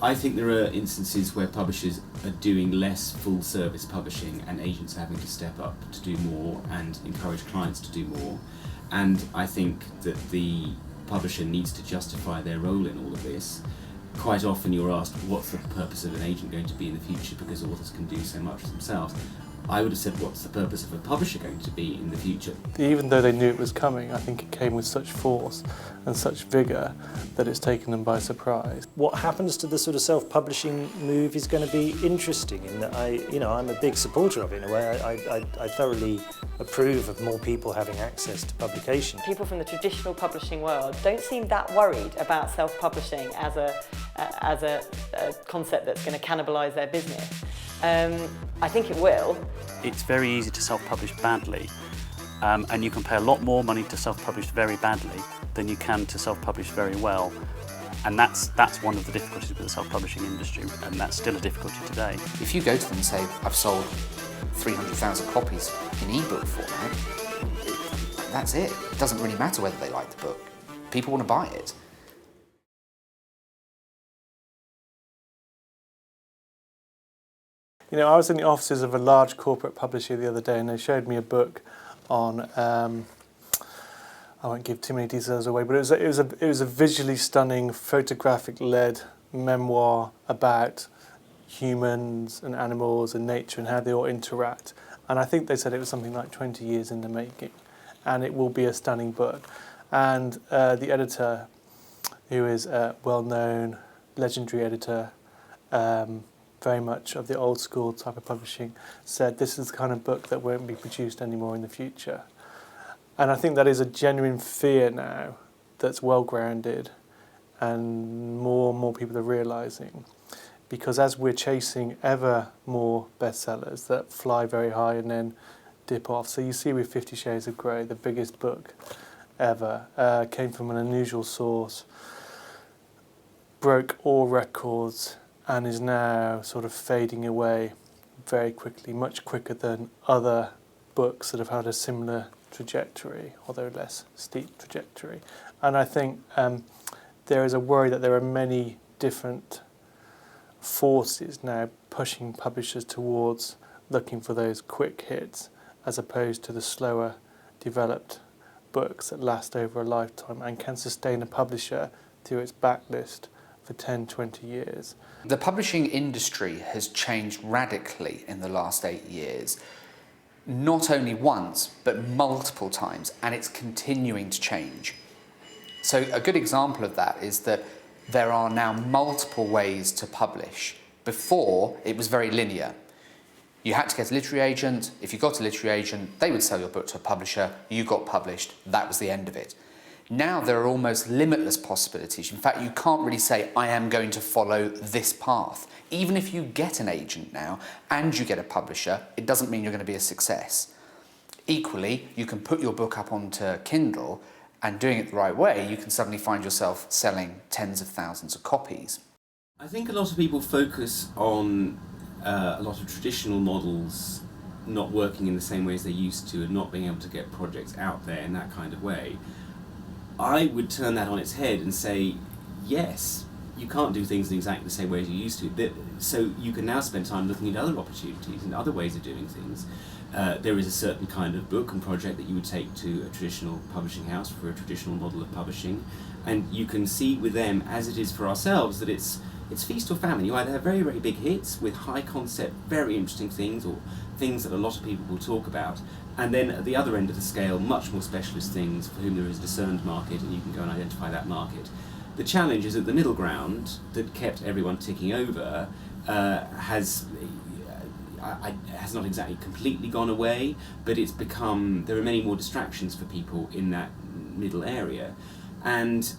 I think there are instances where publishers are doing less full-service publishing and agents are having to step up to do more and encourage clients to do more. And I think that the publisher needs to justify their role in all of this. Quite often you're asked, what's the purpose of an agent going to be in the future, because authors can do so much themselves. I would have said, what's the purpose of a publisher going to be in the future? Even though they knew it was coming, I think it came with such force and such vigour that it's taken them by surprise. What happens to the sort of self-publishing move is going to be interesting in that I'm a big supporter of it in a way. I thoroughly approve of more people having access to publication. People from the traditional publishing world don't seem that worried about self-publishing as a concept that's going to cannibalise their business. I think it will. It's very easy to self-publish badly, and you can pay a lot more money to self-publish very badly than you can to self-publish very well. And that's one of the difficulties with the self-publishing industry, and that's still a difficulty today. If you go to them and say, I've sold 300,000 copies in ebook format, that's it. It doesn't really matter whether they like the book. People want to buy it. You know, I was in the offices of a large corporate publisher the other day, and they showed me a book on, I won't give too many details away, but it was a visually stunning, photographic-led memoir about humans and animals and nature and how they all interact. And I think they said it was something like 20 years in the making, and it will be a stunning book. And the editor, who is a well-known, legendary editor, very much of the old school type of publishing, said this is the kind of book that won't be produced anymore in the future. And I think that is a genuine fear now that's well grounded, and more people are realising. Because as we're chasing ever more bestsellers that fly very high and then dip off, so you see with 50 Shades of Grey, the biggest book ever, came from an unusual source, broke all records, and is now sort of fading away very quickly, much quicker than other books that have had a similar trajectory, although less steep trajectory. And I think there is a worry that there are many different forces now pushing publishers towards looking for those quick hits, as opposed to the slower developed books that last over a lifetime and can sustain a publisher through its backlist for 10, 20 years. The publishing industry has changed radically in the last 8 years, not only once, but multiple times, and it's continuing to change. So a good example of that is that there are now multiple ways to publish. Before, it was very linear. You had to get a literary agent. If you got a literary agent, they would sell your book to a publisher, you got published, that was the end of it. Now there are almost limitless possibilities. In fact, you can't really say, I am going to follow this path. Even if you get an agent now and you get a publisher, it doesn't mean you're going to be a success. Equally, you can put your book up onto Kindle, and doing it the right way, you can suddenly find yourself selling tens of thousands of copies. I think a lot of people focus on a lot of traditional models not working in the same way as they used to and not being able to get projects out there in that kind of way. I would turn that on its head and say, yes, you can't do things in exactly the same way as you used to. So you can now spend time looking at other opportunities and other ways of doing things. There is a certain kind of book and project that you would take to a traditional publishing house for a traditional model of publishing, and you can see with them, as it is for ourselves, that it's feast or famine. You either have very, very big hits with high concept, very interesting things, or things that a lot of people will talk about, and then at the other end of the scale, much more specialist things for whom there is a discerned market and you can go and identify that market. The challenge is that the middle ground that kept everyone ticking over has not exactly completely gone away, but it's become, there are many more distractions for people in that middle area. And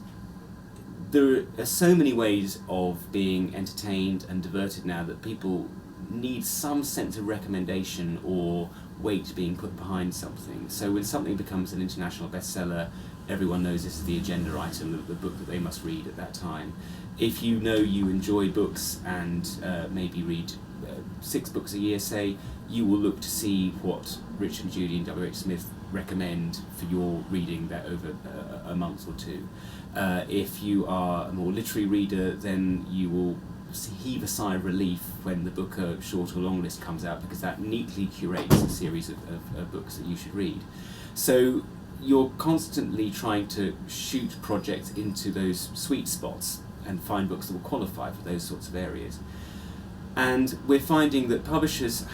there are so many ways of being entertained and diverted now that people need some sense of recommendation or weight being put behind something. So when something becomes an international bestseller, everyone knows this is the agenda item, the book that they must read at that time. If you know you enjoy books and maybe read 6 books a year, say, you will look to see what Richard and Judy and W.H. Smith recommend for your reading that over a month or two. If you are a more literary reader, then you will heave a sigh of relief when the book short or long list comes out, because that neatly curates a series of books that you should read. So you're constantly trying to shoot projects into those sweet spots and find books that will qualify for those sorts of areas. And we're finding that publishers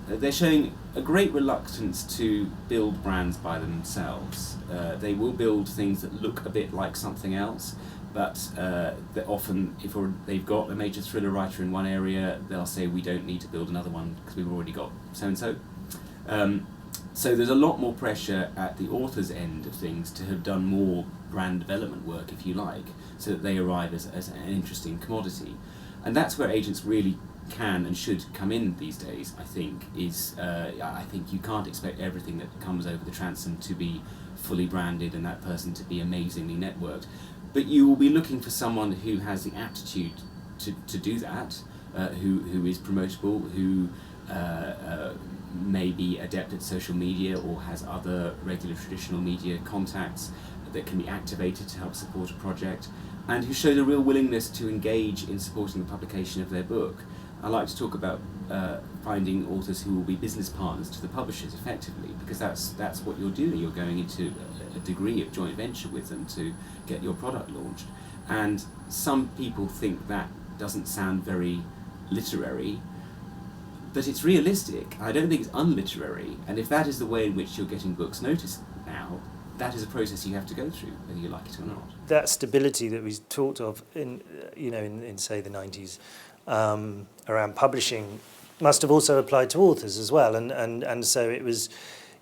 they're showing a great reluctance to build brands by themselves. They will build things that look a bit like something else, but that often, if they've got a major thriller writer in one area, they'll say, we don't need to build another one because we've already got so-and-so. So there's a lot more pressure at the author's end of things to have done more brand development work, if you like, so that they arrive as an interesting commodity. And that's where agents really can and should come in these days, I think, I think you can't expect everything that comes over the transom to be fully branded and that person to be amazingly networked. But you will be looking for someone who has the aptitude to do that, who is promotable, who may be adept at social media or has other regular traditional media contacts that can be activated to help support a project, and who shows a real willingness to engage in supporting the publication of their book. I like to talk about finding authors who will be business partners to the publishers effectively, because that's what you're doing. You're going into a degree of joint venture with them to get your product launched. And some people think that doesn't sound very literary, but it's realistic. I don't think it's unliterary, and if that is the way in which you're getting books noticed now, that is a process you have to go through, whether you like it or not. That stability that we talked of in say the 90s around publishing must have also applied to authors as well, and so it was,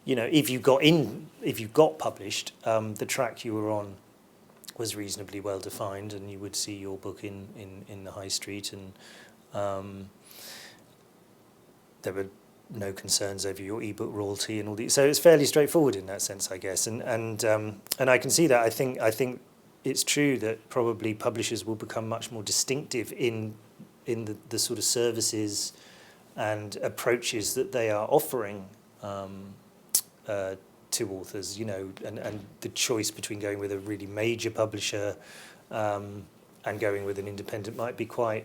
if you got published, the track you were on was reasonably well defined, and you would see your book in the high street, and there were no concerns over your ebook royalty and all these. So it's fairly straightforward in that sense, I guess. And I can see that. I think it's true that probably publishers will become much more distinctive in the sort of services and approaches that they are offering to authors. And the choice between going with a really major publisher and going with an independent might be quite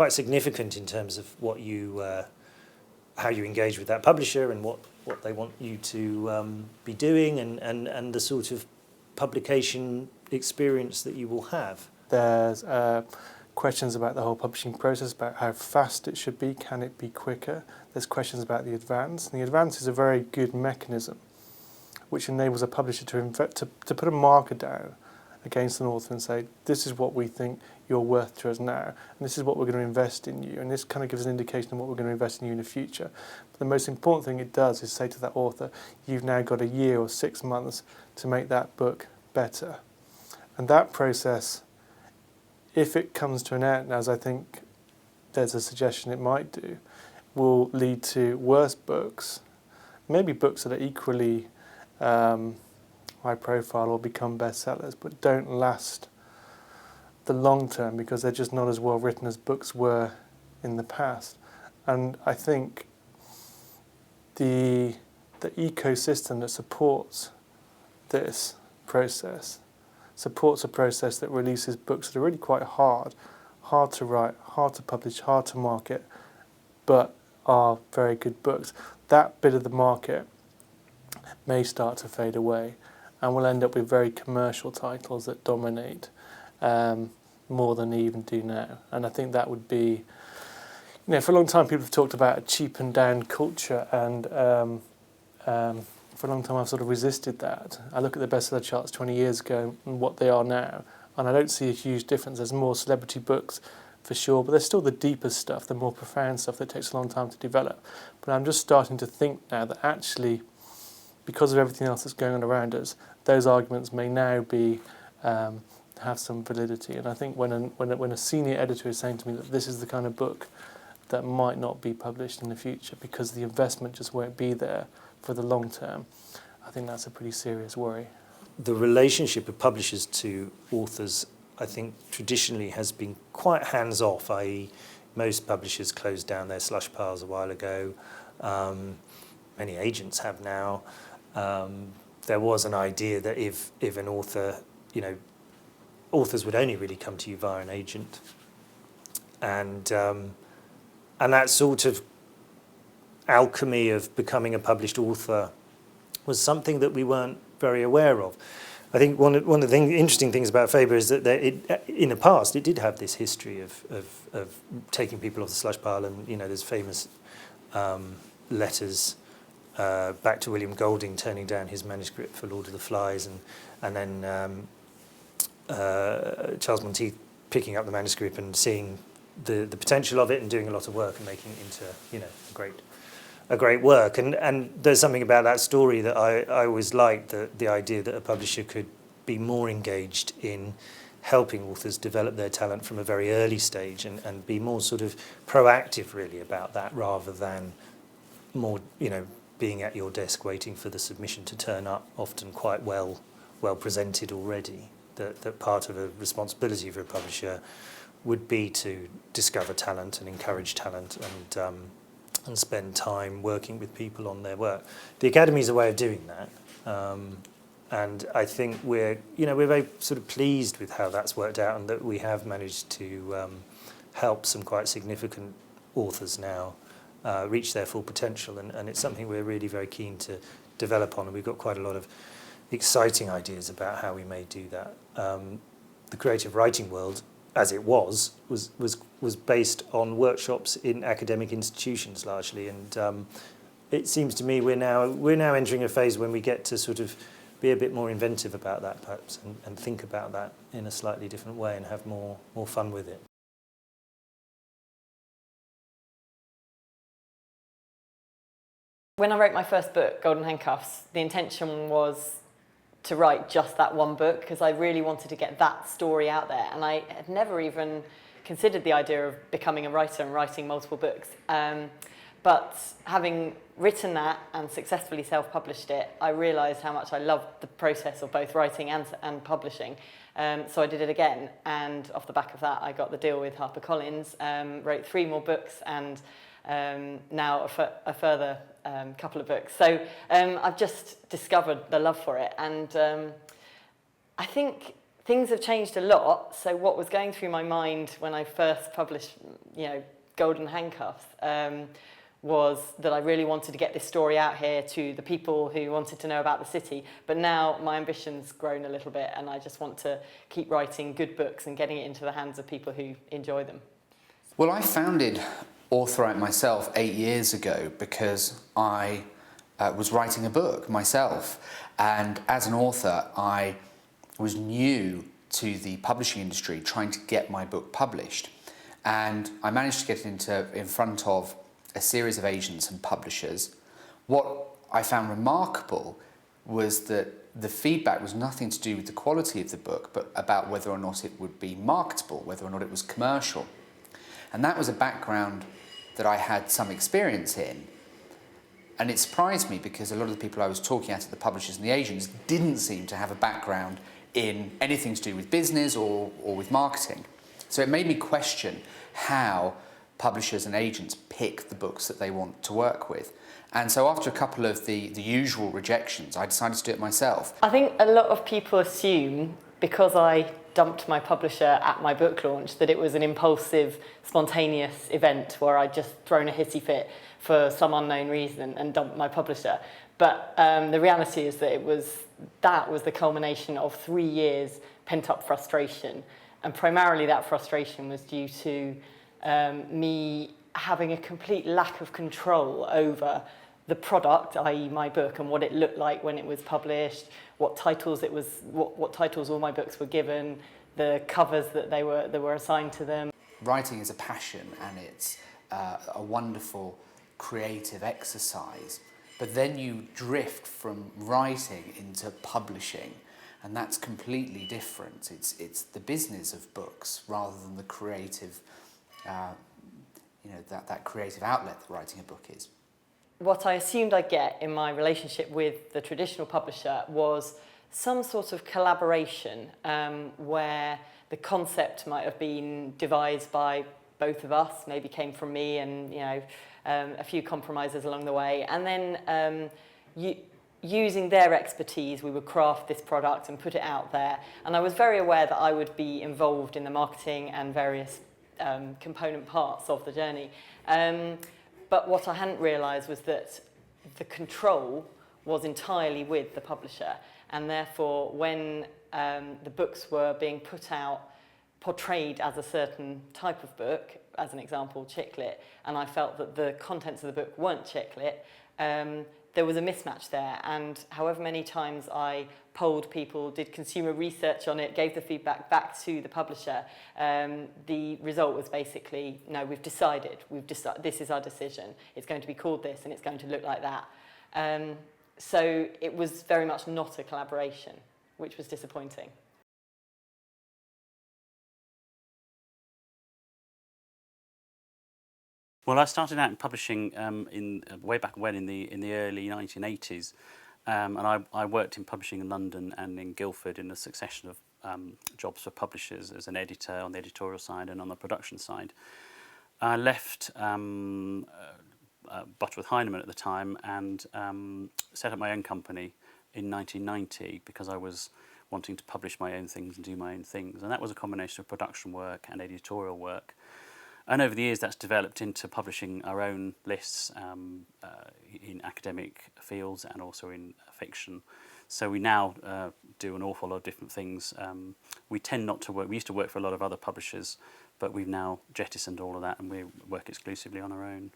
significant in terms of what you. How you engage with that publisher and what they want you to be doing and the sort of publication experience that you will have. There's questions about the whole publishing process, about how fast it should be, can it be quicker? There's questions about the advance, and the advance is a very good mechanism which enables a publisher to put a marker down against an author and say, this is what we think you're worth to us now, and this is what we're going to invest in you, and this kind of gives an indication of what we're going to invest in you in the future. But the most important thing it does is say to that author, you've now got a year or 6 months to make that book better. And that process, if it comes to an end, as I think there's a suggestion it might do, will lead to worse books, maybe books that are equally high profile or become bestsellers, but don't last the long term because they're just not as well written as books were in the past. And I think the ecosystem that supports this process supports a process that releases books that are really quite hard to write, hard to publish, hard to market, but are very good books. That bit of the market may start to fade away, and we'll end up with very commercial titles that dominate more than they even do now. And I think that would be, for a long time people have talked about a cheapened down culture, and for a long time I've sort of resisted that. I look at the bestseller charts 20 years ago and what they are now, and I don't see a huge difference. There's more celebrity books for sure, but there's still the deeper stuff, the more profound stuff that takes a long time to develop. But I'm just starting to think now that actually, because of everything else that's going on around us, those arguments may now be have some validity. And I think when a senior editor is saying to me that this is the kind of book that might not be published in the future because the investment just won't be there for the long term, I think that's a pretty serious worry. The relationship of publishers to authors, I think, traditionally has been quite hands-off, i.e. most publishers closed down their slush piles a while ago. Many agents have now. There was an idea that if an author, authors would only really come to you via an agent. and that sort of alchemy of becoming a published author was something that we weren't very aware of. I think one of the interesting things about Faber is that in the past it did have this history of taking people off the slush pile, and there's famous letters back to William Golding turning down his manuscript for Lord of the Flies, and then Charles Monteith picking up the manuscript and seeing the potential of it and doing a lot of work and making it into a great work. And there's something about that story that I always liked, the idea that a publisher could be more engaged in helping authors develop their talent from a very early stage and be more sort of proactive really about that, rather than more being at your desk waiting for the submission to turn up, often quite well presented already. That part of a responsibility for a publisher would be to discover talent and encourage talent and spend time working with people on their work. The Academy is a way of doing that, and I think we're very sort of pleased with how that's worked out, and that we have managed to help some quite significant authors now reach their full potential, and it's something we're really very keen to develop on, and we've got quite a lot of exciting ideas about how we may do that. The creative writing world, as it was based on workshops in academic institutions largely, and it seems to me we're now entering a phase when we get to sort of be a bit more inventive about that perhaps, and think about that in a slightly different way and have more fun with it. When I wrote my first book, Golden Handcuffs, the intention was to write just that one book, because I really wanted to get that story out there, and I had never even considered the idea of becoming a writer and writing multiple books. But having written that and successfully self-published it, I realised how much I loved the process of both writing and publishing. So I did it again, and off the back of that I got the deal with HarperCollins, wrote 3 more books, and now a further couple of books. So I've just discovered the love for it, and I think things have changed a lot. So what was going through my mind when I first published, Golden Handcuffs, was that I really wanted to get this story out here to the people who wanted to know about the city. But now my ambition's grown a little bit, and I just want to keep writing good books and getting it into the hands of people who enjoy them. Well, I founded Authoright myself 8 years ago because I was writing a book myself, and as an author I was new to the publishing industry, trying to get my book published, and I managed to get it in front of a series of agents and publishers. What I found remarkable was that the feedback was nothing to do with the quality of the book, but about whether or not it would be marketable, whether or not it was commercial. And that was a background that I had some experience in. And it surprised me because a lot of the people I was talking at the publishers and the agents didn't seem to have a background in anything to do with business or with marketing. So it made me question how publishers and agents pick the books that they want to work with. And so after a couple of the usual rejections, I decided to do it myself. I think a lot of people assume, because I dumped my publisher at my book launch, that it was an impulsive, spontaneous event where I'd just thrown a hissy fit for some unknown reason and dumped my publisher. But the reality is that that was the culmination of 3 years pent-up frustration. And primarily that frustration was due to me having a complete lack of control over the product, i.e. my book, and what it looked like when it was published, what titles what titles all my books were given, the covers that they were assigned to them. Writing is a passion, and it's a wonderful creative exercise, but then you drift from writing into publishing, and that's completely different. It's the business of books rather than the creative that creative outlet that writing a book is. What I assumed I'd get in my relationship with the traditional publisher was some sort of collaboration where the concept might have been devised by both of us, maybe came from me, and a few compromises along the way, and then using their expertise, we would craft this product and put it out there. And I was very aware that I would be involved in the marketing and various component parts of the journey. But what I hadn't realised was that the control was entirely with the publisher, and therefore when the books were being put out, portrayed as a certain type of book, as an example, chick lit, and I felt that the contents of the book weren't chick lit, there was a mismatch there. And however many times I polled people, did consumer research on it, gave the feedback back to the publisher, the result was basically, no, we've decided, this is our decision, it's going to be called this and it's going to look like that. So it was very much not a collaboration, which was disappointing. Well, I started out in publishing way back when in the early 1980s, and I worked in publishing in London and in Guildford in a succession of jobs for publishers as an editor on the editorial side and on the production side. I left Butterworth Heinemann at the time and set up my own company in 1990 because I was wanting to publish my own things and do my own things, and that was a combination of production work and editorial work. And over the years, that's developed into publishing our own lists in academic fields and also in fiction. So we now do an awful lot of different things. We tend not to work. We used to work for a lot of other publishers, but we've now jettisoned all of that and we work exclusively on our own.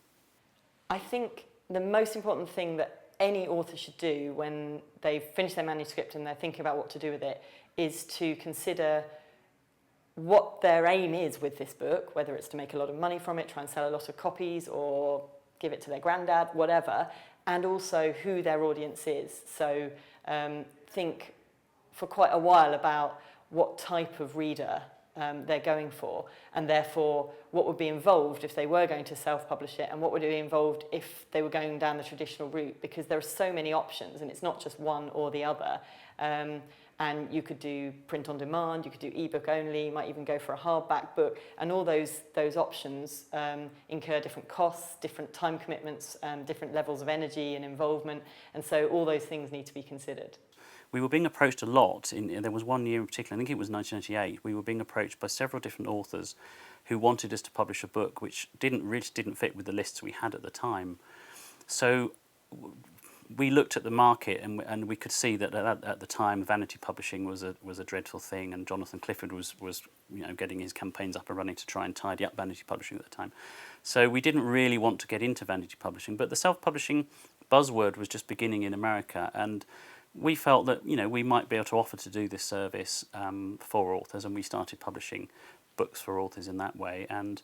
I think the most important thing that any author should do when they've finished their manuscript and they're thinking about what to do with it is to consider what their aim is with this book, whether it's to make a lot of money from it, try and sell a lot of copies, or give it to their granddad, whatever, and also who their audience is. So think for quite a while about what type of reader they're going for, and therefore what would be involved if they were going to self-publish it, and what would be involved if they were going down the traditional route, because there are so many options and it's not just one or the other. And you could do print on demand, you could do ebook only, you might even go for a hardback book, and all those options incur different costs, different time commitments, different levels of energy and involvement, and so all those things need to be considered. We were being approached a lot. There was one year in particular, I think it was 1998, we were being approached by several different authors who wanted us to publish a book which didn't fit with the lists we had at the time. So we looked at the market and we could see that at the time vanity publishing was a dreadful thing, and Jonathan Clifford was getting his campaigns up and running to try and tidy up vanity publishing at the time. So we didn't really want to get into vanity publishing, but the self-publishing buzzword was just beginning in America, and we felt that we might be able to offer to do this service for authors, and we started publishing books for authors in that way. And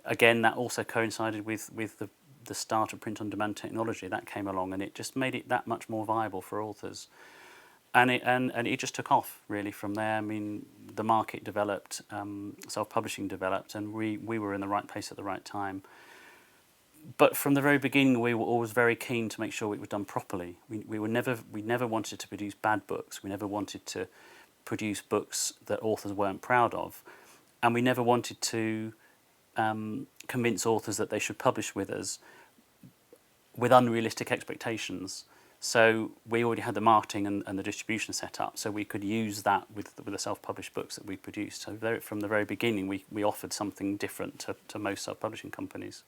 again, that also coincided with the start of print-on-demand technology that came along, and it just made it that much more viable for authors. And it just took off really from there. I mean, the market developed, self-publishing developed, and we were in the right place at the right time. But from the very beginning, we were always very keen to make sure it was done properly. We never wanted to produce bad books. We never wanted to produce books that authors weren't proud of, and we never wanted to convince authors that they should publish with us with unrealistic expectations. So we already had the marketing and the distribution set up, so we could use that with the self-published books that we produced. So from the very beginning, we offered something different to most self-publishing companies.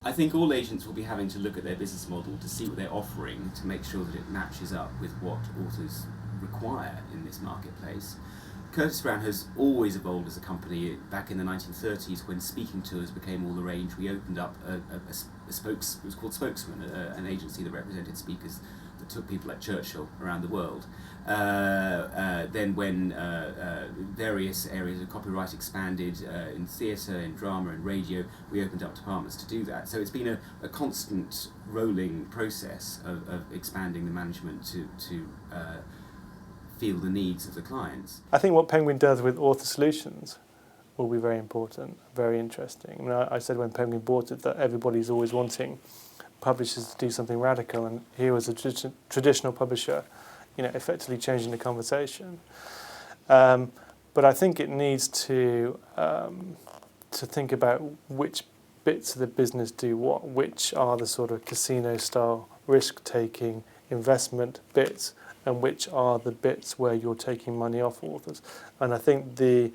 I think all agents will be having to look at their business model to see what they're offering to make sure that it matches up with what authors require in this marketplace. Curtis Brown has always evolved as a company. Back in the 1930s, when speaking tours became all the rage, we opened up it was called Spokesman, an agency that represented speakers that took people like Churchill around the world. Then when various areas of copyright expanded in theatre, in drama and radio, we opened up departments to do that. So it's been a constant rolling process of expanding the management to feel the needs of the clients. I think what Penguin does with Author Solutions will be very important, very interesting. I mean, I said when Penguin bought it that everybody's always wanting publishers to do something radical, and here was a traditional publisher, effectively changing the conversation. But I think it needs to think about which bits of the business do what, which are the sort of casino-style risk-taking investment bits, and which are the bits where you're taking money off authors. And I think the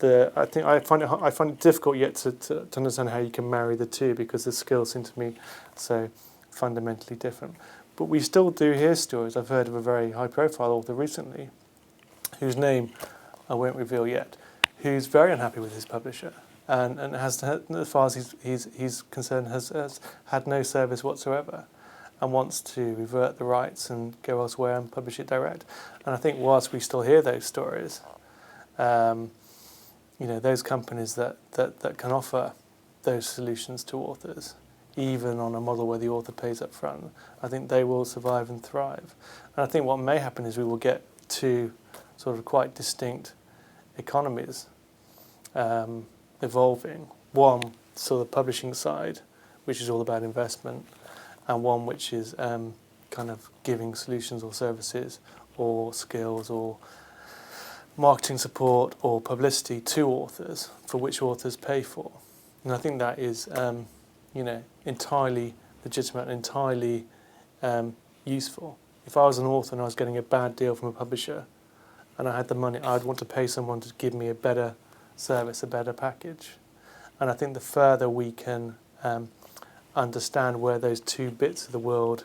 I think I find it difficult yet to understand how you can marry the two, because the skills seem to me so fundamentally different. But we still do hear stories. I've heard of a very high-profile author recently, whose name I won't reveal yet, who's very unhappy with his publisher, and has, as far as he's concerned, has had no service whatsoever, and wants to revert the rights and go elsewhere and publish it direct. And I think whilst we still hear those stories, those companies that can offer those solutions to authors, even on a model where the author pays up front, I think they will survive and thrive. And I think what may happen is we will get two sort of quite distinct economies evolving. One, sort of the publishing side, which is all about investment, and one which is kind of giving solutions or services or skills or marketing support or publicity to authors, for which authors pay for. And I think that is entirely legitimate and entirely useful. If I was an author and I was getting a bad deal from a publisher and I had the money, I'd want to pay someone to give me a better service, a better package. And I think the further we can understand where those two bits of the world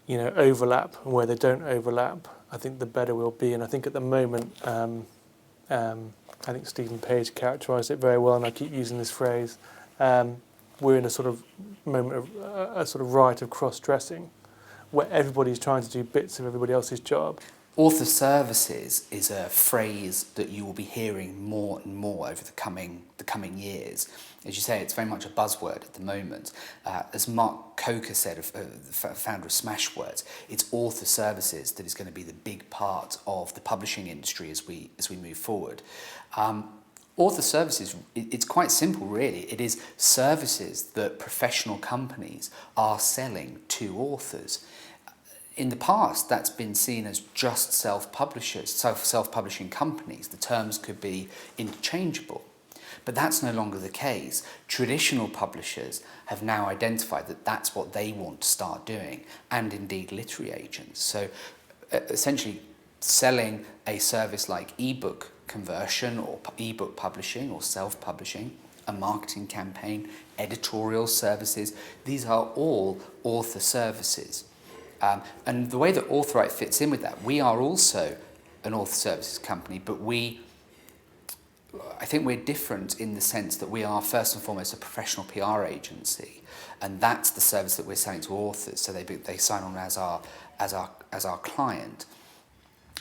overlap and where they don't overlap, I think the better we'll be. And I think at the moment, I think Stephen Page characterised it very well, and I keep using this phrase, we're in a sort of moment of a sort of rite of cross-dressing, where everybody's trying to do bits of everybody else's job. Author services is a phrase that you will be hearing more and more over the coming years. As you say, it's very much a buzzword at the moment. As Mark Coker said, founder of Smashwords, it's author services that is going to be the big part of the publishing industry as we move forward. Author services, it's quite simple really. It is services that professional companies are selling to authors. In the past, that's been seen as just self-publishers, self-publishing companies. The terms could be interchangeable. But that's no longer the case. Traditional publishers have now identified that that's what they want to start doing, and indeed literary agents. So essentially selling a service like ebook conversion or ebook publishing or self-publishing, a marketing campaign, editorial services, these are all author services. And the way that Authoright fits in with that, we are also an author services company, but I think we're different in the sense that we are first and foremost a professional PR agency, and that's the service that we're selling to authors. So they sign on as our client.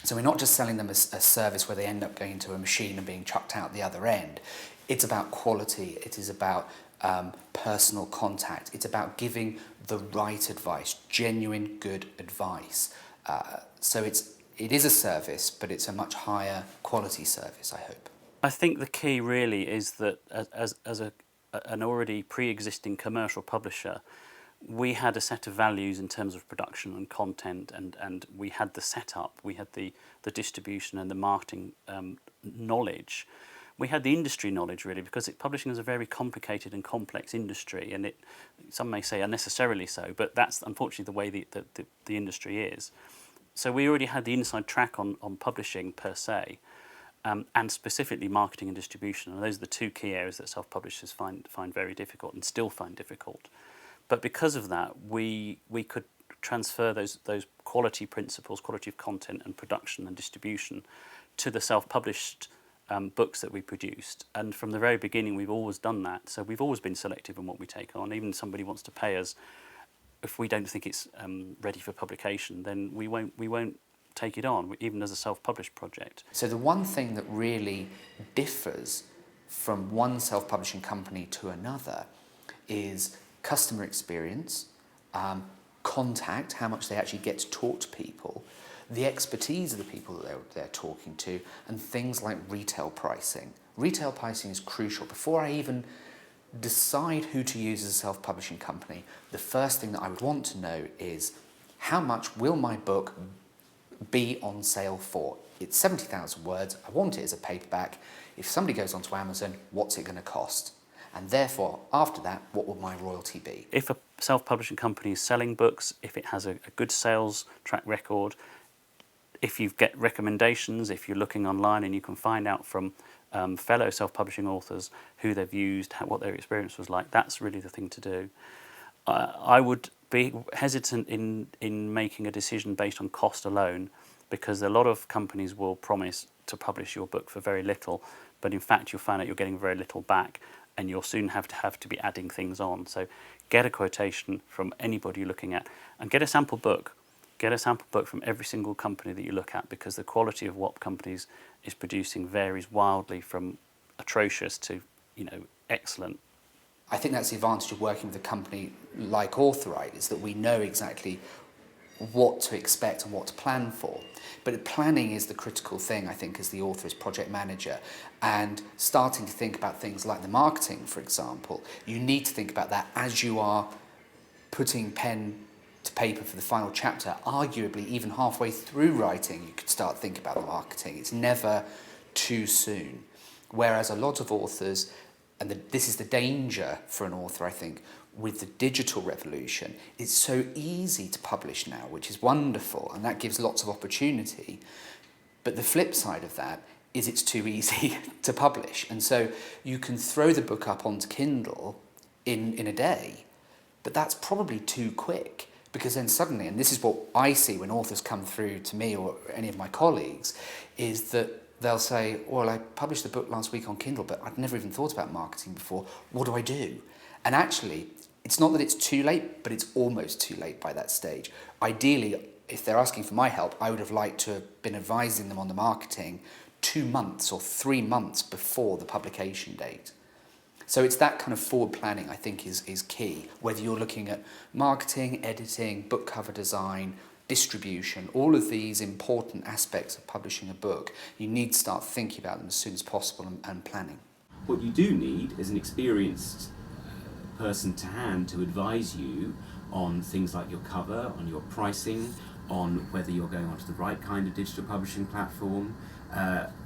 So we're not just selling them a service where they end up going into a machine and being chucked out the other end. It's about quality. It is about personal contact. It's about giving the right advice, genuine good advice. So it is a service, but it's a much higher quality service, I hope. I think the key really is that as an already pre-existing commercial publisher, we had a set of values in terms of production and content, and we had the setup, we had the distribution and the marketing knowledge. We had the industry knowledge really, because publishing is a very complicated and complex industry, and some may say unnecessarily so, but that's unfortunately the way the industry is. So we already had the inside track on publishing per se, and specifically marketing and distribution, and those are the two key areas that self-publishers find very difficult and still find difficult. But because of that, we could transfer those quality principles, quality of content and production and distribution, to the self-published books that we produced. And from the very beginning, we've always done that. So we've always been selective in what we take on. Even if somebody wants to pay us, if we don't think it's ready for publication, then we won't take it on, even as a self-published project. So the one thing that really differs from one self-publishing company to another is customer experience, contact, how much they actually get to talk to people, the expertise of the people that they're talking to, and things like retail pricing. Retail pricing is crucial. Before I even decide who to use as a self-publishing company, the first thing that I would want to know is how much will my book be on sale for? It's 70,000 words. I want it as a paperback. If somebody goes onto Amazon, what's it going to cost? And therefore, after that, what will my royalty be? If a self-publishing company is selling books, if it has a good sales track record, if you get recommendations, if you're looking online and you can find out from fellow self-publishing authors, who they've used, what their experience was like. That's really the thing to do. I would be hesitant in making a decision based on cost alone, because a lot of companies will promise to publish your book for very little, but in fact you'll find out you're getting very little back, and you'll soon have to be adding things on. So get a quotation from anybody you're looking at, and get a sample book. Get a sample book from every single company that you look at, because the quality of what companies is producing varies wildly from atrocious to, excellent. I think that's the advantage of working with a company like Authoright, is that we know exactly what to expect and what to plan for. But planning is the critical thing, I think, as the author, as project manager, and starting to think about things like the marketing, for example. You need to think about that as you are putting pen to paper for the final chapter. Arguably, even halfway through writing, you could start thinking about the marketing. It's never too soon. Whereas a lot of authors, and this is the danger for an author, I think, with the digital revolution, it's so easy to publish now, which is wonderful, and that gives lots of opportunity. But the flip side of that is it's too easy to publish. And so you can throw the book up onto Kindle in a day, but that's probably too quick, because then suddenly, and this is what I see when authors come through to me or any of my colleagues, is that they'll say, well, I published the book last week on Kindle, but I'd never even thought about marketing before. What do I do? And actually, it's not that it's too late, but it's almost too late by that stage. Ideally, if they're asking for my help, I would have liked to have been advising them on the marketing 2 months or 3 months before the publication date. So it's that kind of forward planning, I think, is key. Whether you're looking at marketing, editing, book cover design, distribution, all of these important aspects of publishing a book, you need to start thinking about them as soon as possible and planning. What you do need is an experienced person to hand to advise you on things like your cover, on your pricing, on whether you're going onto the right kind of digital publishing platform.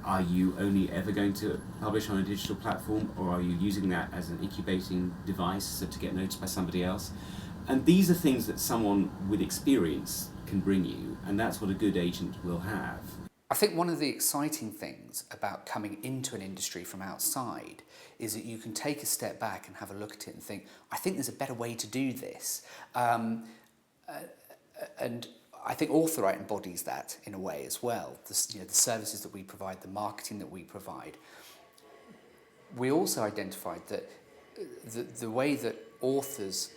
Are you only ever going to publish on a digital platform, or are you using that as an incubating device so to get noticed by somebody else? And these are things that someone with experience can bring you, and that's what a good agent will have. I think one of the exciting things about coming into an industry from outside is that you can take a step back and have a look at it and think, I think there's a better way to do this. And I think Authoright embodies that in a way as well. The services that we provide, the marketing that we provide. We also identified that the way that authors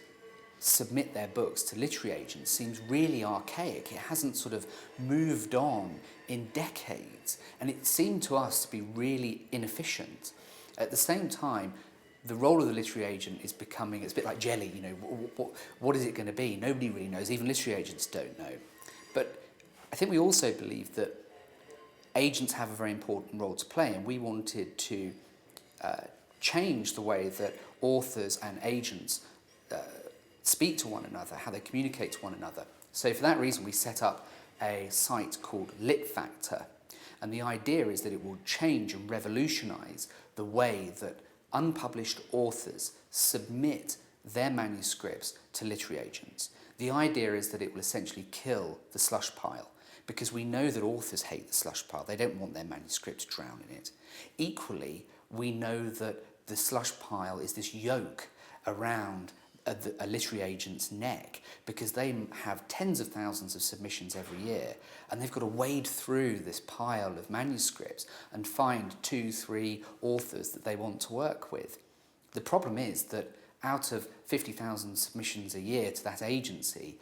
submit their books to literary agents seems really archaic. It hasn't sort of moved on in decades, and it seemed to us to be really inefficient. At the same time, the role of the literary agent is becoming, it's a bit like jelly, what is it going to be? Nobody really knows, even literary agents don't know. But I think we also believe that agents have a very important role to play, and we wanted to change the way that authors and agents speak to one another, how they communicate to one another. So for that reason, we set up a site called LitFactor. And the idea is that it will change and revolutionise the way that unpublished authors submit their manuscripts to literary agents. The idea is that it will essentially kill the slush pile, because we know that authors hate the slush pile. They don't want their manuscript to drown in it. Equally, we know that the slush pile is this yoke around a literary agent's neck, because they have tens of thousands of submissions every year, and they've got to wade through this pile of manuscripts and find 2-3 authors that they want to work with. The problem is that out of 50,000 submissions a year to that agency,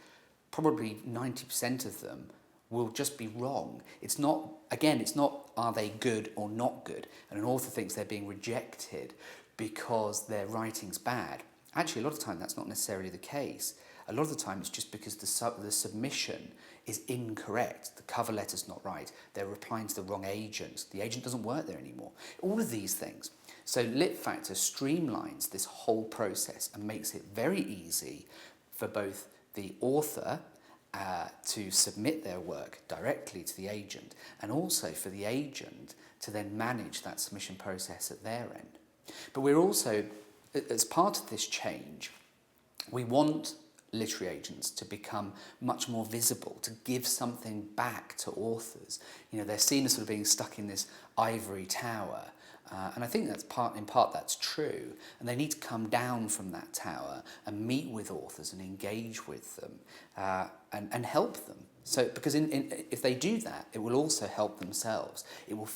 probably 90% of them will just be wrong. It's not are they good or not good, and an author thinks they're being rejected because their writing's bad. Actually, a lot of the time that's not necessarily the case. A lot of the time it's just because the submission is incorrect, the cover letter's not right, they're replying to the wrong agent, the agent doesn't work there anymore. All of these things. So LitFactor streamlines this whole process and makes it very easy for both the author to submit their work directly to the agent, and also for the agent to then manage that submission process at their end. But we're also, as part of this change, we want literary agents to become much more visible, to give something back to authors. They're seen as sort of being stuck in this ivory tower, And I think in part that's true. And they need to come down from that tower and meet with authors and engage with them and help them. So because if they do that, it will also help themselves. It will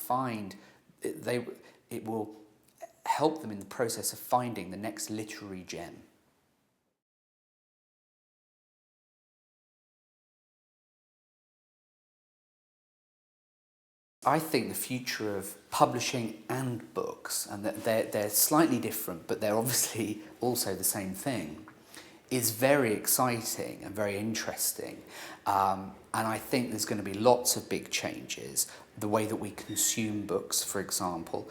help them in the process of finding the next literary gem. I think the future of publishing and books, and that they're slightly different, but they're obviously also the same thing, is very exciting and very interesting. And I think there's going to be lots of big changes. The way that we consume books, for example.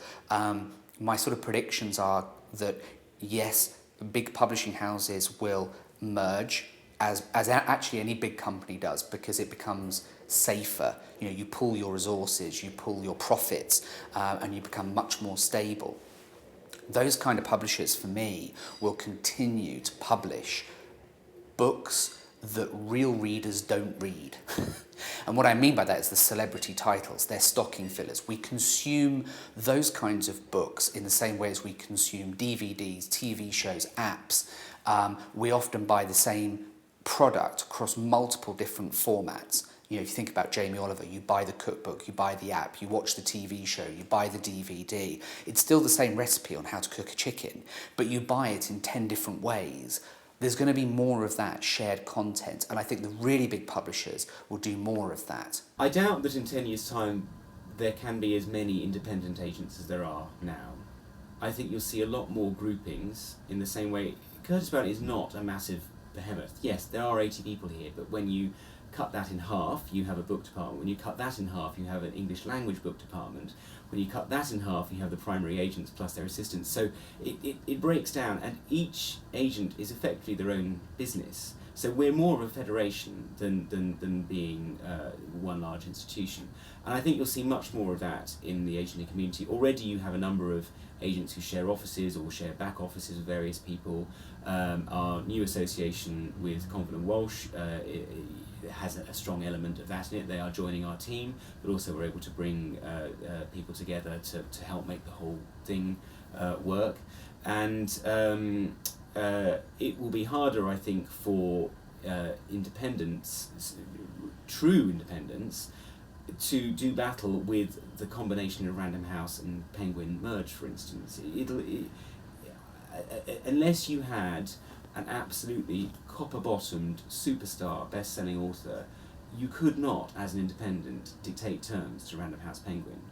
My sort of predictions are that, yes, big publishing houses will merge, as actually any big company does, because it becomes safer. You know, you pool your resources, you pool your profits, and you become much more stable. Those kind of publishers, for me, will continue to publish books that real readers don't read. And what I mean by that is the celebrity titles, they're stocking fillers. We consume those kinds of books in the same way as we consume DVDs, TV shows, apps. We often buy the same product across multiple different formats. You know, if you think about Jamie Oliver, you buy the cookbook, you buy the app, you watch the TV show, you buy the DVD. It's still the same recipe on how to cook a chicken, but you buy it in 10 different ways. There's going to be more of that shared content, and I think the really big publishers will do more of that. I doubt that in 10 years' time there can be as many independent agents as there are now. I think you'll see a lot more groupings in the same way. Curtis Brown is not a massive behemoth. Yes, there are 80 people here, but when you cut that in half, you have a book department. When you cut that in half, you have an English language book department. When you cut that in half, you have the primary agents plus their assistants. So it breaks down, and each agent is effectively their own business. So we're more of a federation than being one large institution. And I think you'll see much more of that in the agenting community. Already you have a number of agents who share offices or share back offices with various people. Our new association with Confident Walsh has a strong element of that in it. They are joining our team, but also we're able to bring people together to help make the whole thing work. And it will be harder, I think, for independents, true independents, to do battle with the combination of Random House and Penguin merge, for instance. Unless you had an absolutely copper-bottomed superstar best-selling author, you could not, as an independent, dictate terms to Random House Penguin.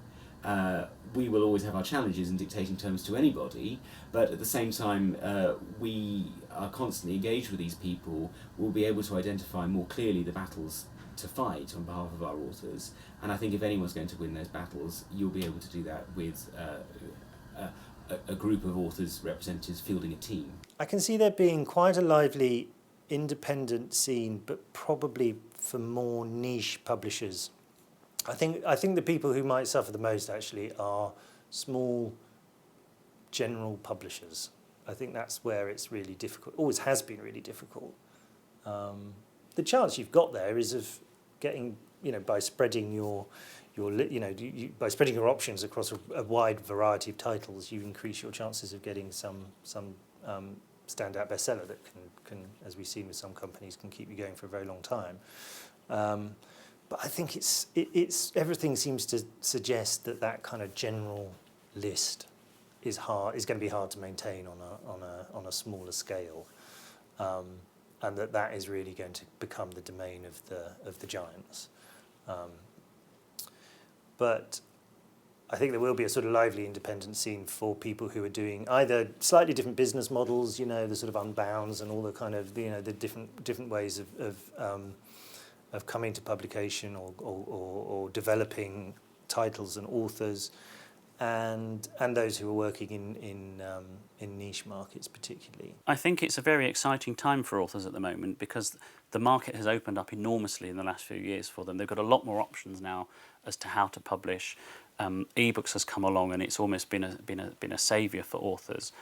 We will always have our challenges in dictating terms to anybody, but at the same time, we are constantly engaged with these people. We'll be able to identify more clearly the battles to fight on behalf of our authors, and I think if anyone's going to win those battles, you'll be able to do that with a group of authors representatives fielding a team. I can see there being quite a lively independent scene, but probably for more niche publishers. I think the people who might suffer the most actually are small general publishers. I think that's where it's really difficult. Always has been really difficult. The chance you've got there is of getting, by spreading by spreading your options across a wide variety of titles, you increase your chances of getting some standout bestseller that can, as we've seen with some companies, can keep you going for a very long time. But I think it's everything seems to suggest that kind of general list is going to be hard to maintain on a smaller scale, and that is really going to become the domain of the giants. But I think there will be a sort of lively independent scene for people who are doing either slightly different business models, the sort of unbounds and all the kind of the different ways of coming to publication or developing titles and authors, and those who are working in niche markets particularly. I think it's a very exciting time for authors at the moment because the market has opened up enormously in the last few years for them. They've got a lot more options now as to how to publish. Ebooks has come along and it's almost been a saviour for authors.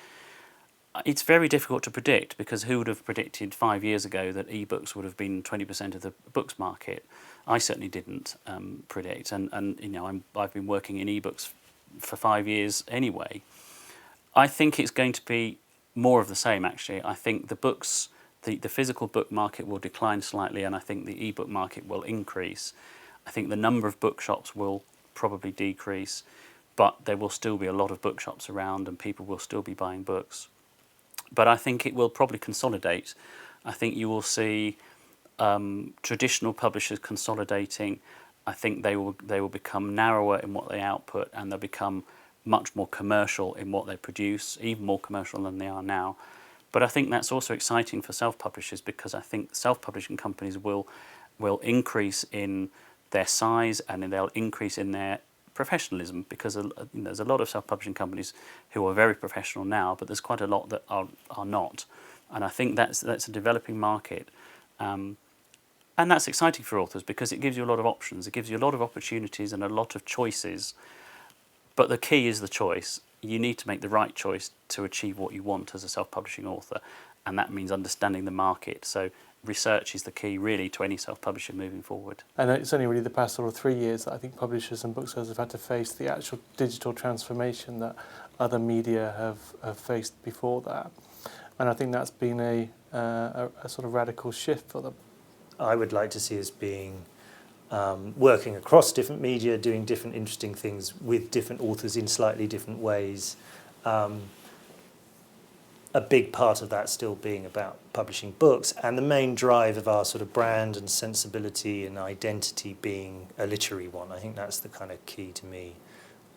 It's very difficult to predict because who would have predicted 5 years ago that ebooks would have been 20% of the books market? I certainly didn't predict, and I've been working in ebooks for 5 years anyway. I think it's going to be more of the same, actually. I think the books, the physical book market will decline slightly, and I think the e-book market will increase. I think the number of bookshops will probably decrease, but there will still be a lot of bookshops around and people will still be buying books. But I think it will probably consolidate. I think you will see traditional publishers consolidating. I think they will become narrower in what they output, and they'll become much more commercial in what they produce, even more commercial than they are now. But I think that's also exciting for self-publishers, because I think self-publishing companies will increase in their size and they'll increase in their professionalism, because there's a lot of self-publishing companies who are very professional now, but there's quite a lot that are not. And I think that's a developing market. And that's exciting for authors, because it gives you a lot of options, it gives you a lot of opportunities and a lot of choices. But the key is the choice. You need to make the right choice to achieve what you want as a self-publishing author, and that means understanding the market. So research is the key, really, to any self-publisher moving forward. And it's only really the past sort of 3 years that I think publishers and booksellers have had to face the actual digital transformation that other media have faced before that. And I think that's been a sort of radical shift for them. I would like to see us being working across different media, doing different interesting things with different authors in slightly different ways. A big part of that still being about publishing books, and the main drive of our sort of brand and sensibility and identity being a literary one. I think that's the kind of key to me,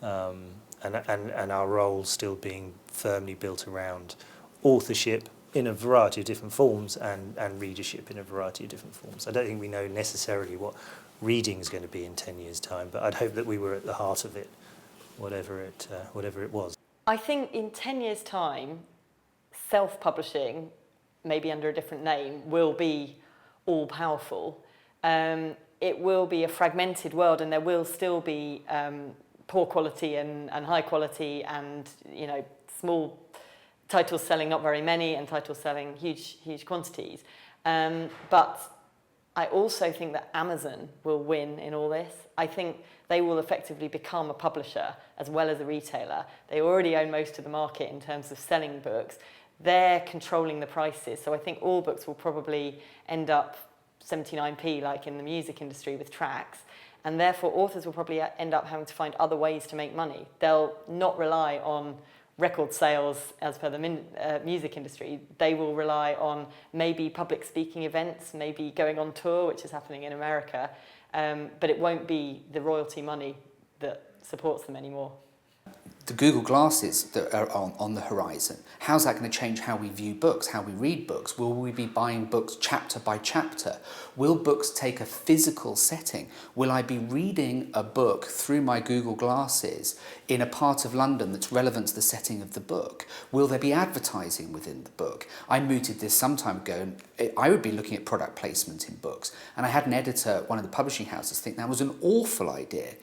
and our role still being firmly built around authorship in a variety of different forms, and readership in a variety of different forms. I don't think we know necessarily what reading is going to be in 10 years' time, but I'd hope that we were at the heart of it, whatever it was. I think in 10 years' time, self-publishing, maybe under a different name, will be all-powerful. It will be a fragmented world, and there will still be poor quality and high quality, and small titles selling not very many, and titles selling huge quantities. But I also think that Amazon will win in all this. I think they will effectively become a publisher as well as a retailer. They already own most of the market in terms of selling books. They're controlling the prices. So I think all books will probably end up 79p, like in the music industry with tracks. And therefore, authors will probably end up having to find other ways to make money. They'll not rely on record sales as per the music industry. They will rely on maybe public speaking events, maybe going on tour, which is happening in America. But it won't be the royalty money that supports them anymore. The Google Glasses that are on the horizon, how's that going to change how we view books, how we read books? Will we be buying books chapter by chapter? Will books take a physical setting? Will I be reading a book through my Google Glasses in a part of London that's relevant to the setting of the book? Will there be advertising within the book? I mooted this some time ago, and I would be looking at product placement in books, and I had an editor at one of the publishing houses think that was an awful idea.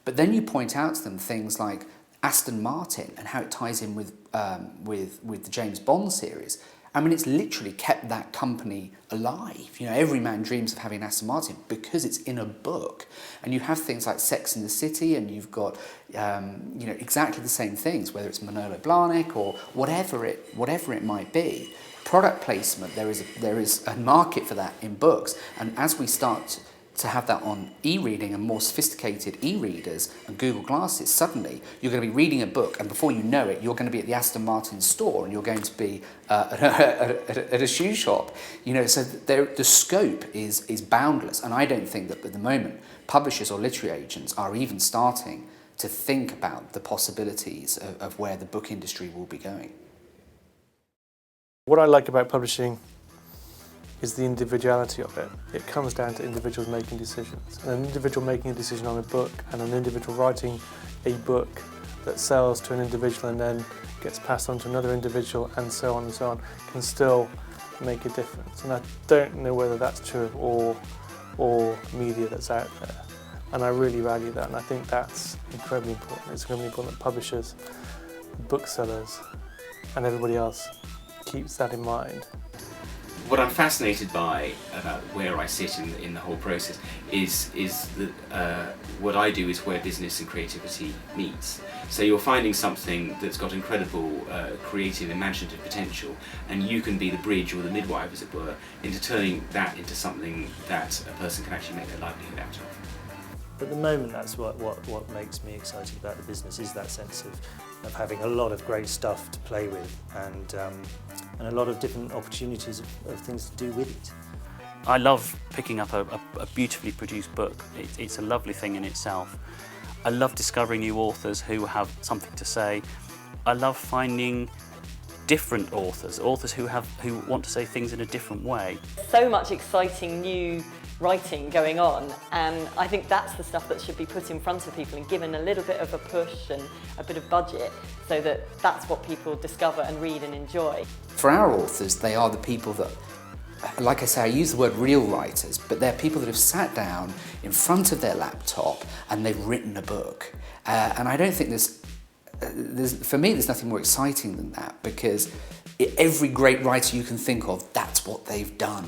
But then you point out to them things like Aston Martin and how it ties in with the James Bond series. I mean, it's literally kept that company alive. Every man dreams of having an Aston Martin because it's in a book. And you have things like Sex and the City, and you've got exactly the same things, whether it's Manolo Blahnik or whatever it might be. Product placement, there is a market for that in books, and as we start to have that on e-reading and more sophisticated e-readers and Google Glasses, suddenly you're going to be reading a book, and before you know it, you're going to be at the Aston Martin store, and you're going to be at a shoe shop. So the scope is boundless, and I don't think that at the moment publishers or literary agents are even starting to think about the possibilities of where the book industry will be going. What I like about publishing is the individuality of it. It comes down to individuals making decisions. And an individual making a decision on a book, and an individual writing a book that sells to an individual and then gets passed on to another individual, and so on, can still make a difference. And I don't know whether that's true of all media that's out there. And I really value that, and I think that's incredibly important. It's incredibly important that publishers, booksellers, and everybody else keeps that in mind. what I'm fascinated by about where I sit in the whole process is that what I do is where business and creativity meets. So you're finding something that's got incredible creative, imaginative potential, and you can be the bridge or the midwife, as it were, into turning that into something that a person can actually make their livelihood out of. At the moment, that's what makes me excited about the business, is that sense of having a lot of great stuff to play with and a lot of different opportunities of things to do with it. I love picking up a beautifully produced book. It's a lovely thing in itself. I love discovering new authors who have something to say. I love finding different authors who want to say things in a different way. So much exciting new writing going on, and I think that's the stuff that should be put in front of people and given a little bit of a push and a bit of budget, so that that's what people discover and read and enjoy. For our authors, they are the people that, like I say, I use the word real writers, but they're people that have sat down in front of their laptop and they've written a book. And I don't think for me, there's nothing more exciting than that, because every great writer you can think of, that's what they've done.